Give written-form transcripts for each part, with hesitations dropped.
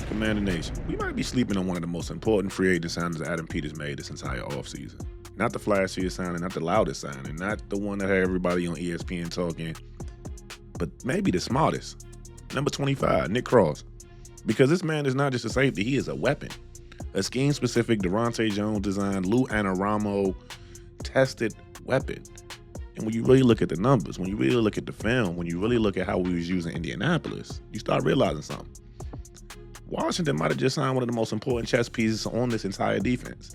Commander Nation, we might be sleeping on one of the most important free agent signings Adam Peters made this entire offseason. Not the flashiest signing, not the loudest signing, not the one that had everybody on ESPN talking, but maybe the smartest. Number 25, Nick Cross. Because this man is not just a safety, he is a weapon. A scheme-specific Daronte Jones designed, Lou Anarumo tested weapon. And when you really look at the numbers, when you really look at the film, when you really look at how we was using Indianapolis, you start realizing something. Washington might have just signed one of the most important chess pieces on this entire defense.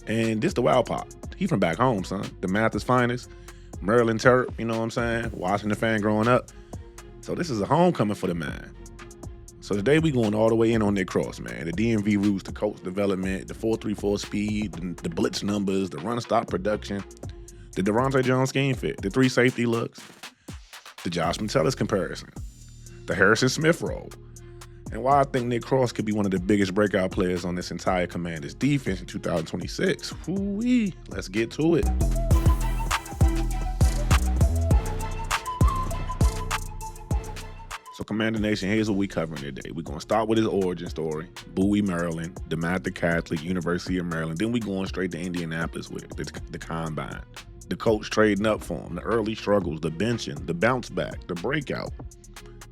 And this the wild part. He from back home, son. DeMatha's finest. Maryland Terp, you know what I'm saying? Washington fan growing up. So this is a homecoming for the man. So today we going all the way in on Nick Cross, man. The DMV roots, the coach development, the 4.34 speed, the blitz numbers, the run-stop production, the Daronte Jones scheme fit, the 3 safety looks, the Josh Metellus comparison, the Harrison Smith role, and why I think Nick Cross could be one of the biggest breakout players on this entire Commanders defense in 2026. Whoo-wee. Let's get to it. So Commander Nation, here's what we covering today. We're going to start with his origin story. Bowie, Maryland, DeMatha Catholic, University of Maryland. Then we going straight to Indianapolis with the combine. The coach trading up for him, the early struggles, the benching, the bounce back, the breakout.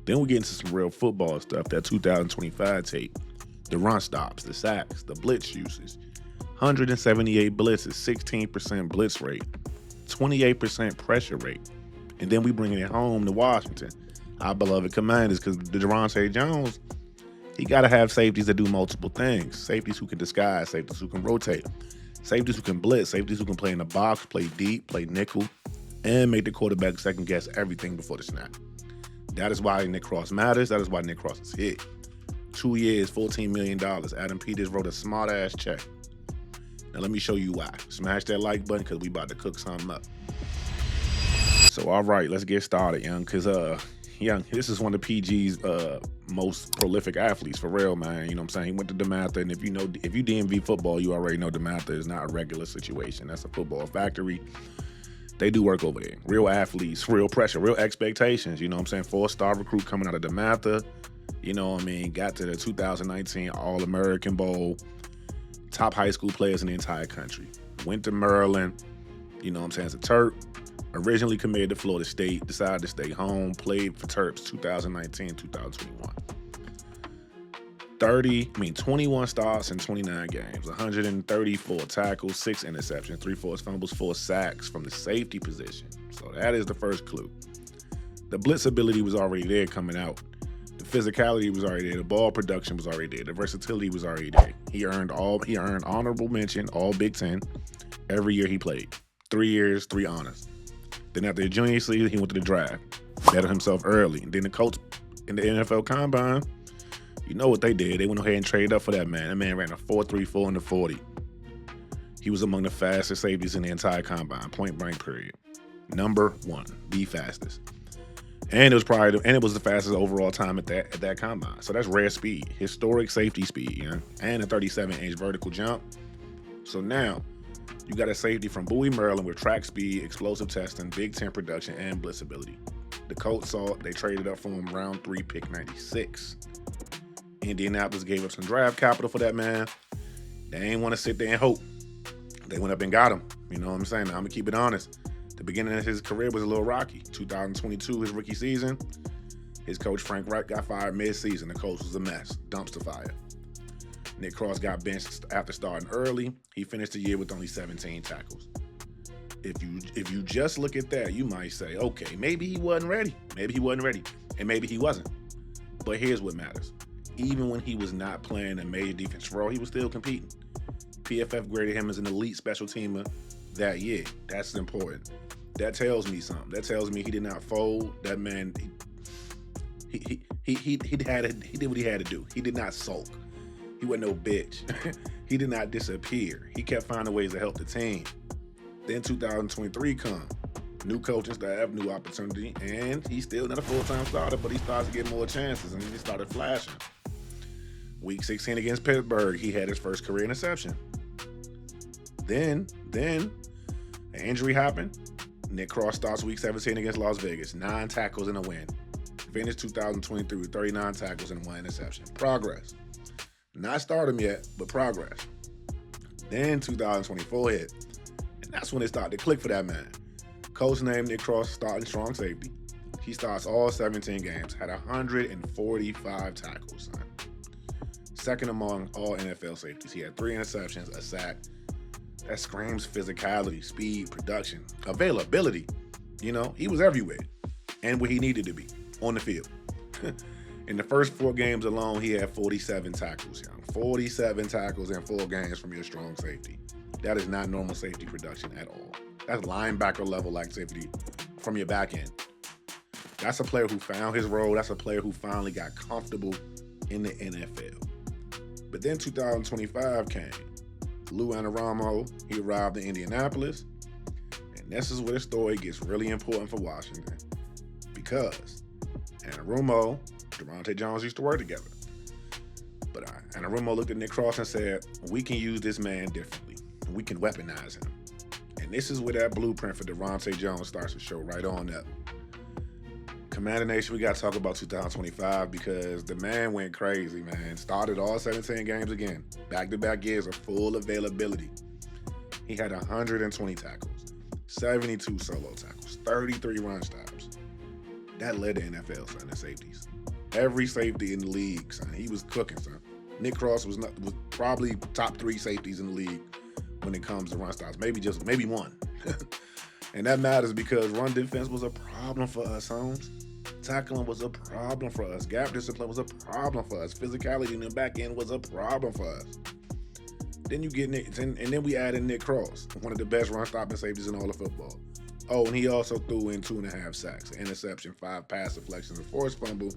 Then we get into some real football stuff, that 2025 tape. The run stops, the sacks, the blitz uses. 178 blitzes, 16% blitz rate, 28% pressure rate. And then we bringing it home to Washington. Our beloved Commanders, because the Daronte Jones, he got to have safeties that do multiple things. Safeties who can disguise, safeties who can rotate, safeties who can blitz, safeties who can play in the box, play deep, play nickel, and make the quarterback second guess everything before the snap. That is why Nick Cross matters. That is why Nick Cross is hit. 2 years, $14 million. Adam Peters wrote a smart-ass check. Now let me show you why. Smash that like button because we about to cook something up. So all right, let's get started, young, because Young, this is one of PG's most prolific athletes, for real, man. You know what I'm saying? He went to DeMatha, and if you DMV football, you already know DeMatha is not a regular situation. That's a football factory. They do work over there. Real athletes, real pressure, real expectations. You know what I'm saying? 4-star recruit coming out of DeMatha. You know what I mean? Got to the 2019 All-American Bowl. Top high school players in the entire country. Went to Maryland. You know what I'm saying? As a Terp. Originally committed to Florida State, decided to stay home, played for Terps 2019, 2021. 21 starts in 29 games, 134 tackles, 6 interceptions, 3 forced fumbles, 4 sacks from the safety position. So that is the first clue. The blitz ability was already there coming out. The physicality was already there. The ball production was already there. The versatility was already there. He earned honorable mention, all Big Ten, every year he played. 3 years, 3 honors. Then after the junior season, he went to the draft, bettered himself early. And then the Colts in the NFL Combine, you know what they did. They went ahead and traded up for that man. That man ran a 4.34 in the 40. He was among the fastest safeties in the entire Combine, point blank period. Number 1, the fastest. And it was the fastest overall time at that Combine. So that's rare speed, historic safety speed, you know? And a 37-inch vertical jump. So now, you got a safety from Bowie, Maryland with track speed, explosive testing, Big Ten production, and blitz ability. The Colts saw it. They traded up for him round 3, pick 96. Indianapolis gave up some draft capital for that man. They ain't want to sit there and hope. They went up and got him. You know what I'm saying? Now, I'm going to keep it honest. The beginning of his career was a little rocky. 2022, his rookie season, his coach Frank Reich got fired mid-season. The Colts was a mess. Dumpster fire. Nick Cross got benched after starting early. He finished the year with only 17 tackles. If you just look at that, you might say, okay, maybe he wasn't ready. Maybe he wasn't ready. And maybe he wasn't. But here's what matters. Even when he was not playing a major defensive role, he was still competing. PFF graded him as an elite special teamer that year. That's important. That tells me something. That tells me he did not fold. That man, he did what he had to do. He did not sulk. He wasn't no bitch. He did not disappear. He kept finding ways to help the team. Then 2023 come. New coaching staff, new opportunity, and he's still not a full-time starter, but he starts to get more chances, and he started flashing. Week 16 against Pittsburgh, he had his first career interception. Then an injury happened. Nick Cross starts week 17 against Las Vegas, 9 tackles and a win. Finished 2023 with 39 tackles and 1 interception. Progress. Not stardom yet, but progress. Then 2024 hit, and that's when it started to click for that man. Coach named Nick Cross starting strong safety. He starts all 17 games, had 145 tackles, son. Second among all NFL safeties. He had 3 interceptions, a sack. That screams physicality, speed, production, availability. You know, he was everywhere and where he needed to be on the field. In the first 4 games alone, he had 47 tackles, young. 47 tackles in 4 games from your strong safety. That is not normal safety production at all. That's linebacker level like safety from your back end. That's a player who found his role. That's a player who finally got comfortable in the NFL. But then 2025 came. Lou Anarumo, he arrived in Indianapolis. And this is where the story gets really important for Washington. Because Anarumo, Daronte Jones used to work together. But Anarumo looked at Nick Cross and said, we can use this man differently. We can weaponize him. And this is where that blueprint for Daronte Jones starts to show right on up. Commander Nation, we got to talk about 2025 because the man went crazy, man. Started all 17 games again. Back-to-back years of full availability. He had 120 tackles, 72 solo tackles, 33 run stops. That led the NFL, son, in safeties. Every safety in the league, son, he was cooking, son. Nick Cross was probably top 3 safeties in the league when it comes to run stops. Maybe one. And that matters because run defense was a problem for us, Holmes. Tackling was a problem for us. Gap discipline was a problem for us. Physicality in the back end was a problem for us. Then you get Nick, and then we add in Nick Cross, one of the best run-stopping safeties in all of football. Oh, and he also threw in 2.5 sacks, an interception, 5 pass deflections, a forced fumble,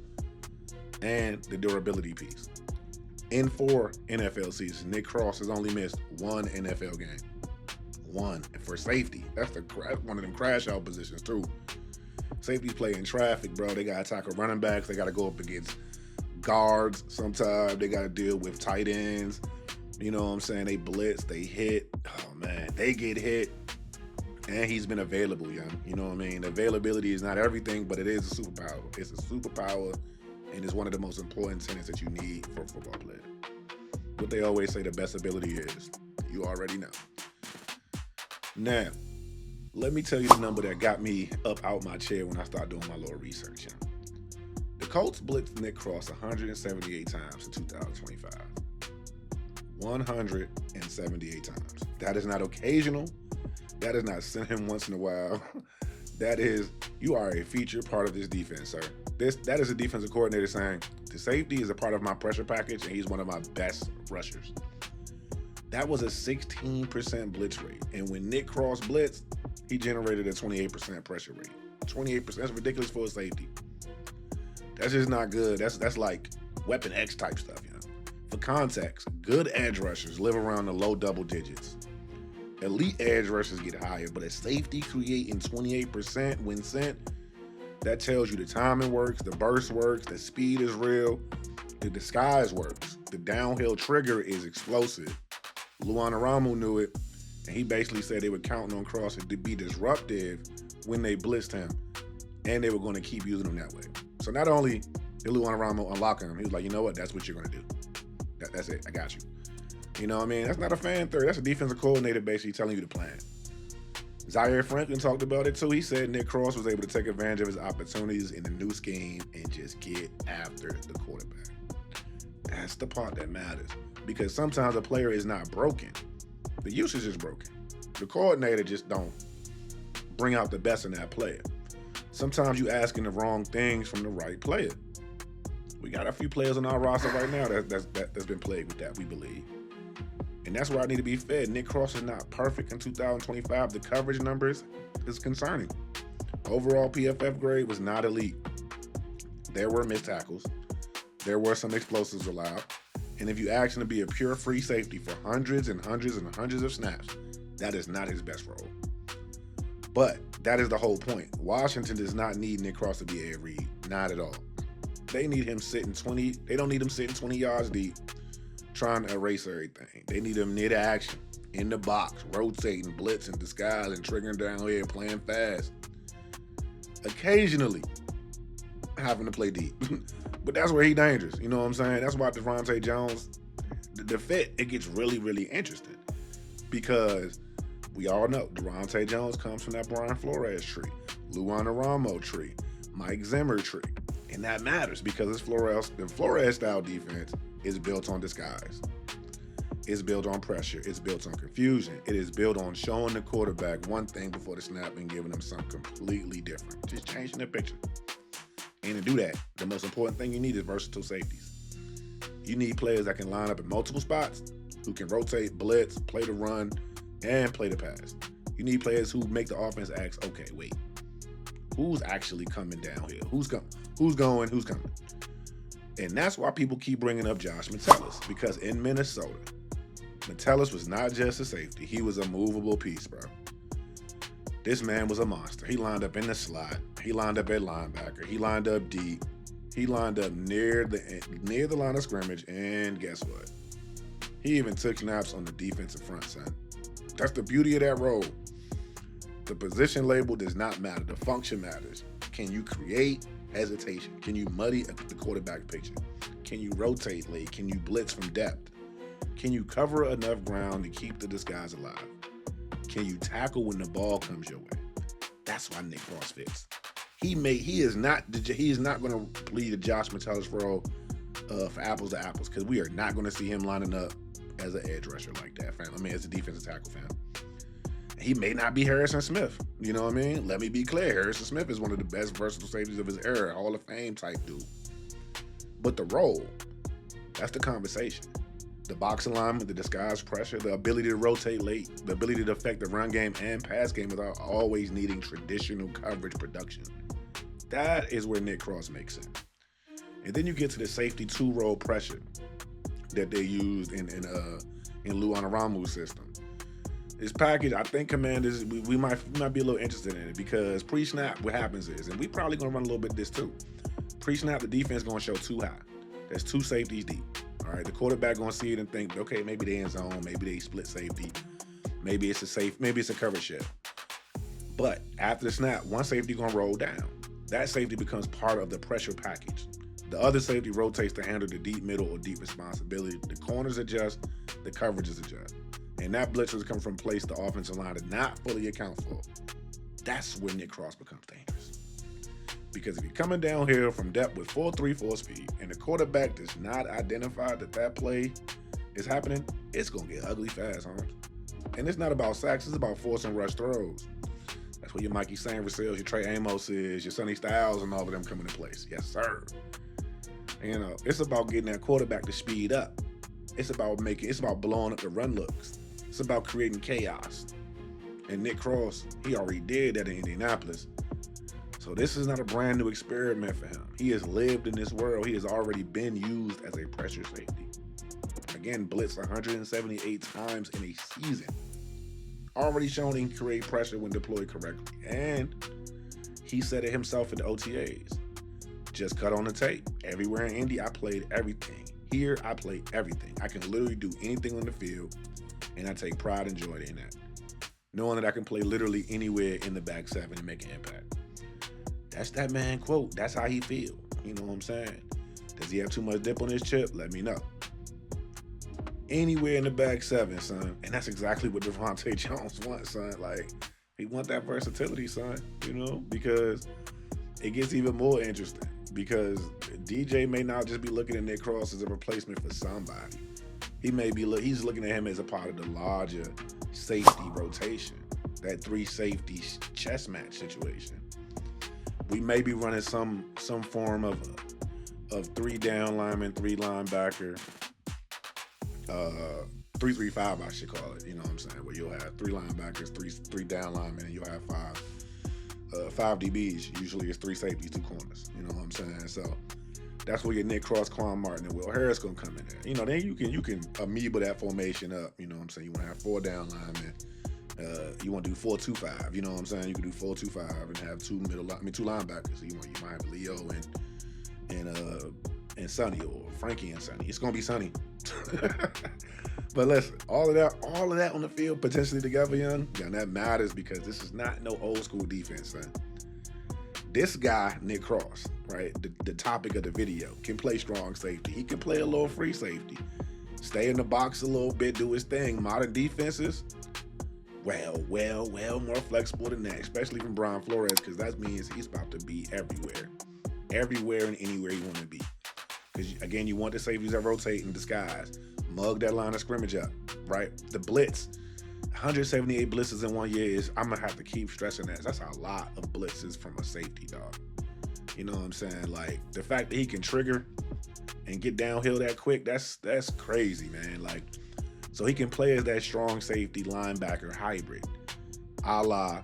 and the durability piece. In 4 NFL seasons, Nick Cross has only missed 1 NFL game. 1. And for safety, that's one of them crash-out positions, too. Safeties play in traffic, bro. They got to tackle running backs. They got to go up against guards sometimes. They got to deal with tight ends. You know what I'm saying? They blitz, they hit. Oh, man, they get hit. And he's been available, young. You know what I mean? Availability is not everything, but it is a superpower. It's a superpower, and it's one of the most important tenets that you need for a football player. What they always say the best ability is, you already know. Now, let me tell you the number that got me up out my chair when I started doing my little research. The Colts blitzed Nick Cross 178 times in 2025. 178 times. That is not occasional. That is not send him once in a while. That is, you are a featured part of this defense, sir. That is a defensive coordinator saying, the safety is a part of my pressure package, and he's one of my best rushers. That was a 16% blitz rate. And when Nick Cross blitzed, he generated a 28% pressure rate. 28%, that's ridiculous for a safety. That's just not good. That's like Weapon X type stuff, you know. For context, good edge rushers live around the low double digits. Elite edge rushers get higher, but a safety creating 28% when sent, that tells you the timing works, the burst works, the speed is real, the disguise works, the downhill trigger is explosive. Lou Anarumo knew it, and he basically said they were counting on Cross to be disruptive when they blitzed him, and they were going to keep using him that way. So not only did Lou Anarumo unlock him, he was like, you know what, that's what you're going to do. That's it, I got you. You know what I mean? That's not a fan theory. That's a defensive coordinator basically telling you the plan. Zaire Franklin talked about it too. He said Nick Cross was able to take advantage of his opportunities in the new scheme and just get after the quarterback. That's the part that matters. Because sometimes a player is not broken. The usage is broken. The coordinator just don't bring out the best in that player. Sometimes you asking the wrong things from the right player. We got a few players on our roster right now that's been played with that, we believe. And that's where I need to be fed. Nick Cross is not perfect in 2025. The coverage numbers is concerning. Overall PFF grade was not elite. There were missed tackles. There were some explosives allowed. And if you ask him to be a pure free safety for hundreds and hundreds and hundreds of snaps, that is not his best role. But that is the whole point. Washington does not need Nick Cross to be a read. Not at all. They need him sitting 20. They don't need him sitting 20 yards deep trying to erase everything. They need him near the action, in the box, rotating, blitzing, disguise, and triggering down here, playing fast. Occasionally having to play deep. But that's where he's dangerous. You know what I'm saying? That's why Daronte Jones the fit, it gets really, really interesting because we all know Daronte Jones comes from that Brian Flores tree, Luan Aramo tree, Mike Zimmer tree. And that matters because the Flores style defense is built on disguise. It's built on pressure. It's built on confusion. It is built on showing the quarterback one thing before the snap and giving them something completely different. Just changing the picture. And to do that, the most important thing you need is versatile safeties. You need players that can line up in multiple spots, who can rotate, blitz, play the run, and play the pass. You need players who make the offense ask, okay, wait, who's actually coming downhill? Who's coming? Who's going? Who's coming? And that's why people keep bringing up Josh Metellus, because in Minnesota, Metellus was not just a safety. He was a movable piece, bro. This man was a monster. He lined up in the slot. He lined up at linebacker. He lined up deep. He lined up near the line of scrimmage. And guess what? He even took snaps on the defensive front, son. That's the beauty of that role. The position label does not matter. The function matters. Can you create hesitation? Can you muddy the quarterback picture? Can you rotate late? Can you blitz from depth? Can you cover enough ground to keep the disguise alive? Can you tackle when the ball comes your way? That's why Nick Cross fits. He is not going to play the Josh Metellus role for apples to apples, because we are not going to see him lining up as an edge rusher like that, fam. I mean, as a defensive tackle, fam. He may not be Harrison Smith. You know what I mean? Let me be clear. Harrison Smith is one of the best versatile safeties of his era, Hall of Fame type dude. But the role, that's the conversation. The box alignment, the disguise pressure, the ability to rotate late, the ability to affect the run game and pass game without always needing traditional coverage production. That is where Nick Cross makes it. And then you get to the safety two-role pressure that they used in Luan Aramu's system. This package, I think Commanders, we might be a little interested in it, because pre-snap, what happens is, and we probably going to run a little bit of this too, pre-snap, the defense going to show too high. There's two safeties deep. All right, the quarterback going to see it and think, okay, maybe they in zone, maybe they split safety, maybe it's a cover shift. But after the snap, one safety going to roll down. That safety becomes part of the pressure package. The other safety rotates to handle the deep middle or deep responsibility. The corners adjust, the coverages adjust. And that blitzers come from a place the offensive line did not fully account for. That's when Nick Cross becomes dangerous. Because if you're coming downhill from depth with 4.34 speed and the quarterback does not identify that play is happening, it's going to get ugly fast, Holmes. And it's not about sacks, it's about force and rush throws. That's where your Mikey Sanversales, your Trey Amoses, your Sonny Styles, and all of them come into place. Yes, sir. You know, it's about getting that quarterback to speed up. It's about blowing up the run looks. It's about creating chaos. And Nick Cross, he already did that in Indianapolis. So this is not a brand new experiment for him. He has lived in this world. He has already been used as a pressure safety. Again, blitzed 178 times in a season. Already shown he can create pressure when deployed correctly. And he said it himself in the OTAs. Just cut on the tape. Everywhere in Indy, I played everything. Here, I play everything. I can literally do anything on the field, and I take pride and joy in that. Knowing that I can play literally anywhere in the back seven and make an impact. That's that man quote. That's how he feel. You know what I'm saying? Does he have too much dip on his chip? Let me know. Anywhere in the back seven, son. And that's exactly what Daronte Jones wants, son. Like, he want that versatility, son. You know? Because it gets even more interesting. Because DJ may not just be looking at Nick Cross as a replacement for somebody. He's looking at him as a part of the larger safety rotation. That three safety chess match situation. We may be running some form of 3 down lineman, 3 linebacker, 3-3-5, I should call it. You know what I'm saying? Where you'll have 3 linebackers, three down linemen, and you'll have 5 DBs. Usually it's 3 safeties, 2 corners. You know what I'm saying? So that's where your Nick Cross, Quan Martin, and Will Harris gonna come in there. You know, then you can amoeba that formation up. You know what I'm saying? You want to have 4 down linemen. You want to do 4-2-5. You know what I'm saying? You can do 4-2-5 and have 2 linebackers. So you might have Leo and Sonny, or Frankie and Sonny. It's gonna be Sonny. But listen, all of that on the field potentially together, young, that matters, because this is not no old school defense, son. This guy, Nick Cross, right, the topic of the video, can play strong safety. He can play a little free safety. stay in the box a little bit, do his thing. Modern defenses, well more flexible than that, especially from Brian Flores, because that means he's about to be everywhere and anywhere you want to be. Because, again, you want the safeties that rotate in disguise. Mug that line of scrimmage up, right? The blitz, 178 blitzes in 1 year is, I'm going to have to keep stressing that. That's a lot of blitzes from a safety, dog. You know what I'm saying? Like, the fact that he can trigger and get downhill that quick, that's crazy, man. Like, so he can play as that strong safety linebacker hybrid, a la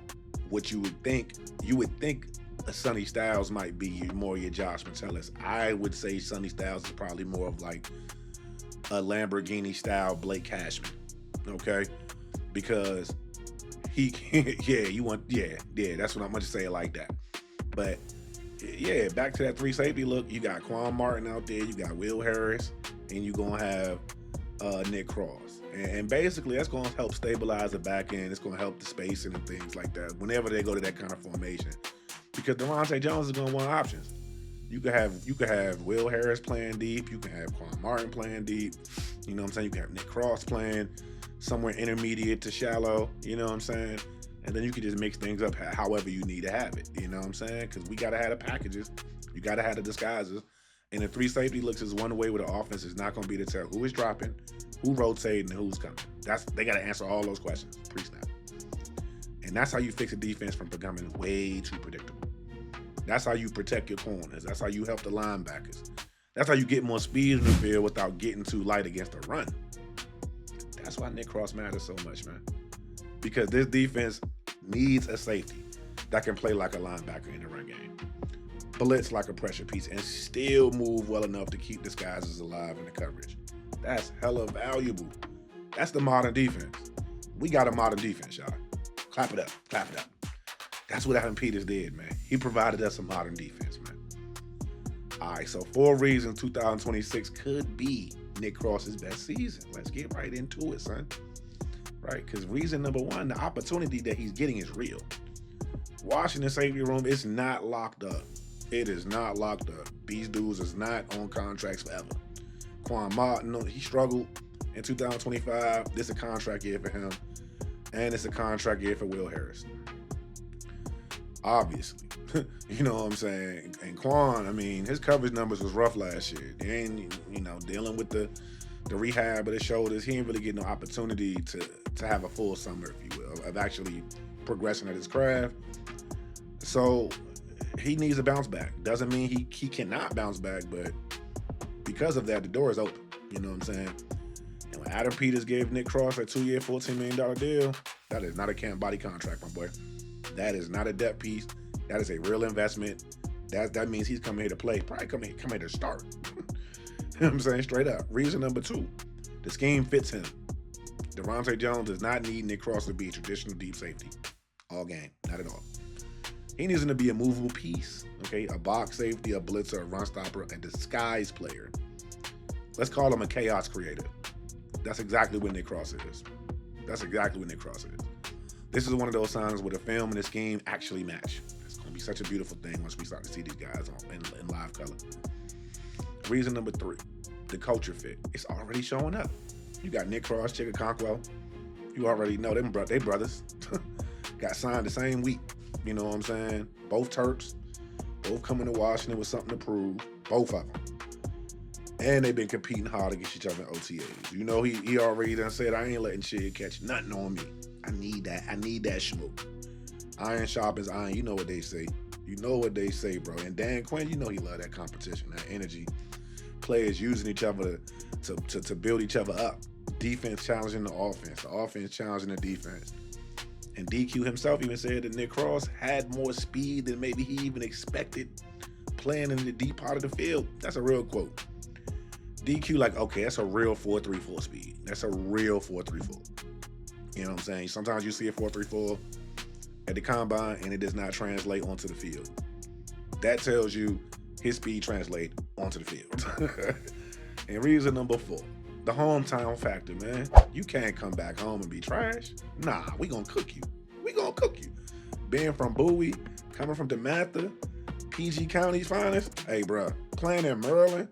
what you would think. You would think a Sonny Styles might be more your Josh Metellus. I would say Sonny Styles is probably more of like a Lamborghini style Blake Cashman, okay? Because he, that's what I'm going to say it like that. But yeah, back to that 3 safety look. You got Quan Martin out there, you got Will Harris, and you're going to have Nick Cross. And basically, that's going to help stabilize the back end. It's going to help the spacing and things like that whenever they go to that kind of formation. Because Daronte Jones is going to want options. You could have Will Harris playing deep. You can have Quan Martin playing deep. You know what I'm saying? You can have Nick Cross playing somewhere intermediate to shallow. You know what I'm saying? And then you can just mix things up however you need to have it. You know what I'm saying? Because we got to have the packages. You got to have the disguises. And the 3 safety looks is one way where the offense is not going to be to tell who is dropping, who rotating, and who's coming. They got to answer all those questions pre-snap. And that's how you fix a defense from becoming way too predictable. That's how you protect your corners. That's how you help the linebackers. That's how you get more speed in the field without getting too light against the run. That's why Nick Cross matters so much, man. Because this defense needs a safety that can play like a linebacker in the run game, blitz like a pressure piece, and still move well enough to keep disguises alive in the coverage. That's hella valuable. That's the modern defense. We got a modern defense, y'all. Clap it up. Clap it up. That's what Adam Peters did, man. He provided us a modern defense, man. All right, so 4 reasons 2026 could be Nick Cross's best season. Let's get right into it, son. Right? Because reason number 1, the opportunity that he's getting is real. Washington safety room is not locked up. It is not locked up. These dudes is not on contracts forever. Quan Martin, he struggled in 2025. This is a contract year for him. And it's a contract year for Will Harris. Obviously. You know what I'm saying? And Quan, I mean, his coverage numbers was rough last year. And, dealing with the rehab of the shoulders, he didn't really get no opportunity to have a full summer, if you will, of actually progressing at his craft. So he needs a bounce back. Doesn't mean he cannot bounce back, but because of that, the door is open. You know what I'm saying? And when Adam Peters gave Nick Cross a 2-year, $14 million deal, that is not a camp body contract, my boy. That is not a depth piece. That is a real investment. That means he's coming here to play. Probably come here to start. You know what I'm saying? Straight up. Reason number 2, the scheme fits him. Daronte Jones does not need Nick Cross to be a traditional deep safety all game. Not at all. He needs him to be a movable piece. Okay? A box safety, a blitzer, a run stopper, a disguise player. Let's call him a chaos creator. That's exactly what Nick Cross is. This is one of those signs where the film and the scheme actually match. It's going to be such a beautiful thing once we start to see these guys in live color. Reason number 3, the culture fit. It's already showing up. You got Nick Cross, Chig Okonkwo. You already know them, they brothers. Got signed the same week. You know what I'm saying? Both Terps. Both coming to Washington with something to prove. Both of them. And they've been competing hard against each other in OTAs. You know, he already done said, I ain't letting Chig catch nothing on me. I need that smoke. Iron sharpens iron. You know what they say. Bro. And Dan Quinn, you know he love that competition, that energy. Players using each other to build each other up. Defense challenging the offense challenging the defense. And DQ himself even said that Nick Cross had more speed than maybe he even expected playing in the deep part of the field. That's a real quote. DQ like, okay, that's a real 4.34 speed. That's a real 4.34. You know what I'm saying? Sometimes you see a 4.34 at the combine and it does not translate onto the field. That tells you his speed translates onto the field. And reason number 4, the hometown factor, man. You can't come back home and be trash. Nah, we gonna cook you. Being from Bowie, coming from DeMatha, PG County's finest. Hey, bro, playing in Maryland,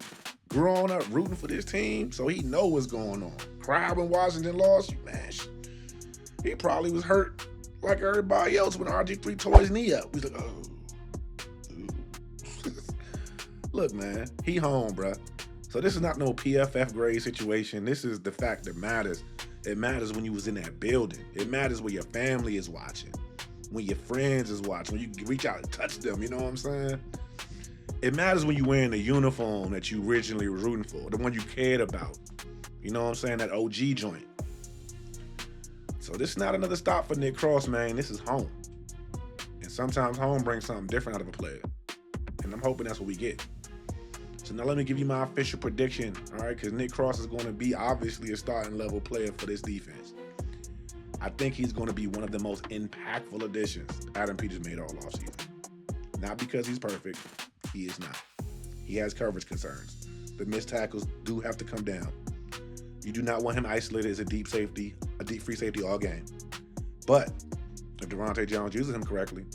grown up rooting for this team, so he know what's going on. Cried when Washington lost, man. He probably was hurt like everybody else when RG3 tore his knee up. He's like, oh. Look, man, he home, bruh. So this is not no PFF grade situation. This is the fact that matters. It matters when you was in that building. It matters when your family is watching, when your friends is watching, when you reach out and touch them, you know what I'm saying? It matters when you wearing the uniform that you originally were rooting for, the one you cared about. You know what I'm saying? That OG joint. So this is not another stop for Nick Cross, man. This is home. And sometimes home brings something different out of a player. And I'm hoping that's what we get. So now let me give you my official prediction, all right? Because Nick Cross is going to be obviously a starting level player for this defense. I think he's going to be one of the most impactful additions Adam Peters made all offseason. Not because he's perfect. He is not. He has coverage concerns. The missed tackles do have to come down. You do not want him isolated as a deep free safety all game. But if Daronte Jones uses him correctly,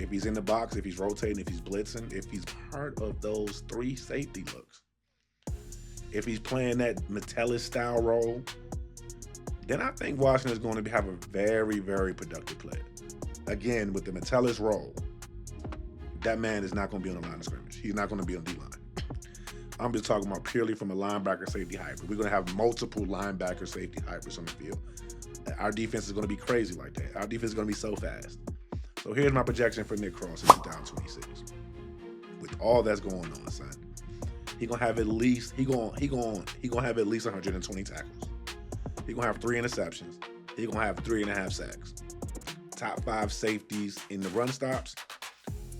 if he's in the box, if he's rotating, if he's blitzing, if he's part of those 3 safety looks, if he's playing that Metellus style role, then I think Washington is going to have a very, very productive player. Again, with the Metellus role, that man is not going to be on the line of scrimmage. He's not going to be on D-line. I'm just talking about purely from a linebacker safety hybrid. We're going to have multiple linebacker safety hybrids on the field. Our defense is going to be crazy like that. Our defense is going to be so fast. So here's my projection for Nick Cross in 2026. With all that's going on, son, he gonna have at least he gonna have at least 120 tackles. He gonna have 3 interceptions. He gonna have 3.5 sacks. Top 5 safeties in the run stops,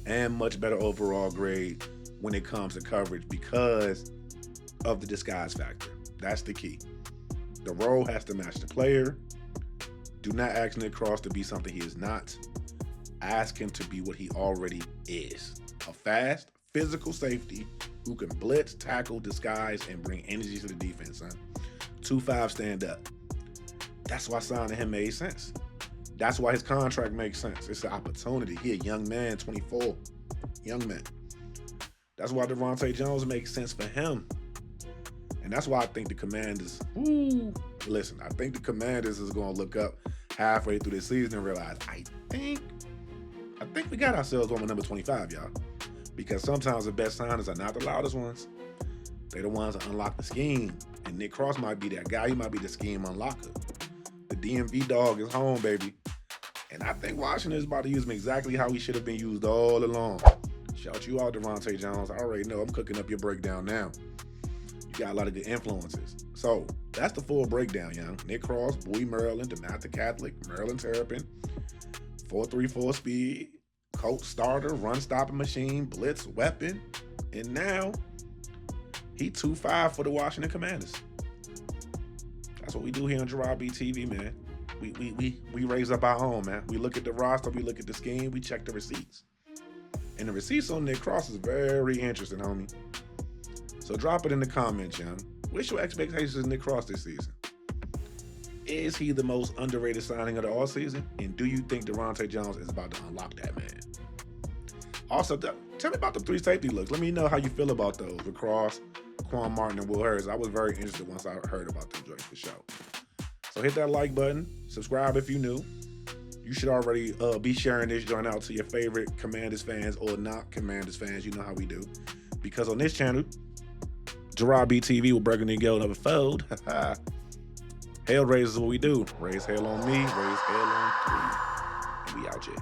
and much better overall grade when it comes to coverage because of the disguise factor. That's the key. The role has to match the player. Do not ask Nick Cross to be something he is not. Ask him to be what he already is. A fast, physical safety who can blitz, tackle, disguise, and bring energy to the defense, son. 2-5 stand up. That's why signing him made sense. That's why his contract makes sense. It's an opportunity. He a young man, 24. Young man. That's why Daronte Jones makes sense for him. And that's why I think the Commanders, listen, I think the Commanders is going to look up halfway through the season and realize, I think we got ourselves one with number 25, y'all. Because sometimes the best signers are not the loudest ones. They're the ones that unlock the scheme. And Nick Cross might be that guy. He might be the scheme unlocker. The DMV dog is home, baby. And I think Washington is about to use him exactly how he should have been used all along. Shout you out, Daronte Jones. I already know. I'm cooking up your breakdown now. You got a lot of good influences. So that's the full breakdown, young. Nick Cross, Bowie, Maryland, DeMatha Catholic, Maryland Terrapin, 4.34 speed, Colts starter, run stopping machine, blitz weapon, and now he 2.5 for the Washington Commanders. That's what we do here on Gerard BTV, man. We raise up our own, man. We look at the roster, we look at the scheme, we check the receipts. And the receipts on Nick Cross is very interesting, homie. So drop it in the comments, young. What's your expectations of Nick Cross this season? Is he the most underrated signing of the offseason? And do you think Daronte Jones is about to unlock that man? Also, tell me about the 3 safety looks. Let me know how you feel about those with Cross, Quan Martin, and Will Harris. I was very interested once I heard about them joints for sure. So hit that like button. Subscribe if you're new. You should already be sharing this joint out to your favorite Commanders fans or not Commanders fans. You know how we do. Because on this channel, Gerard BTV will break a girl another fold. Hell raise is what we do. Raise hell on me, raise hell on 3. And we out here.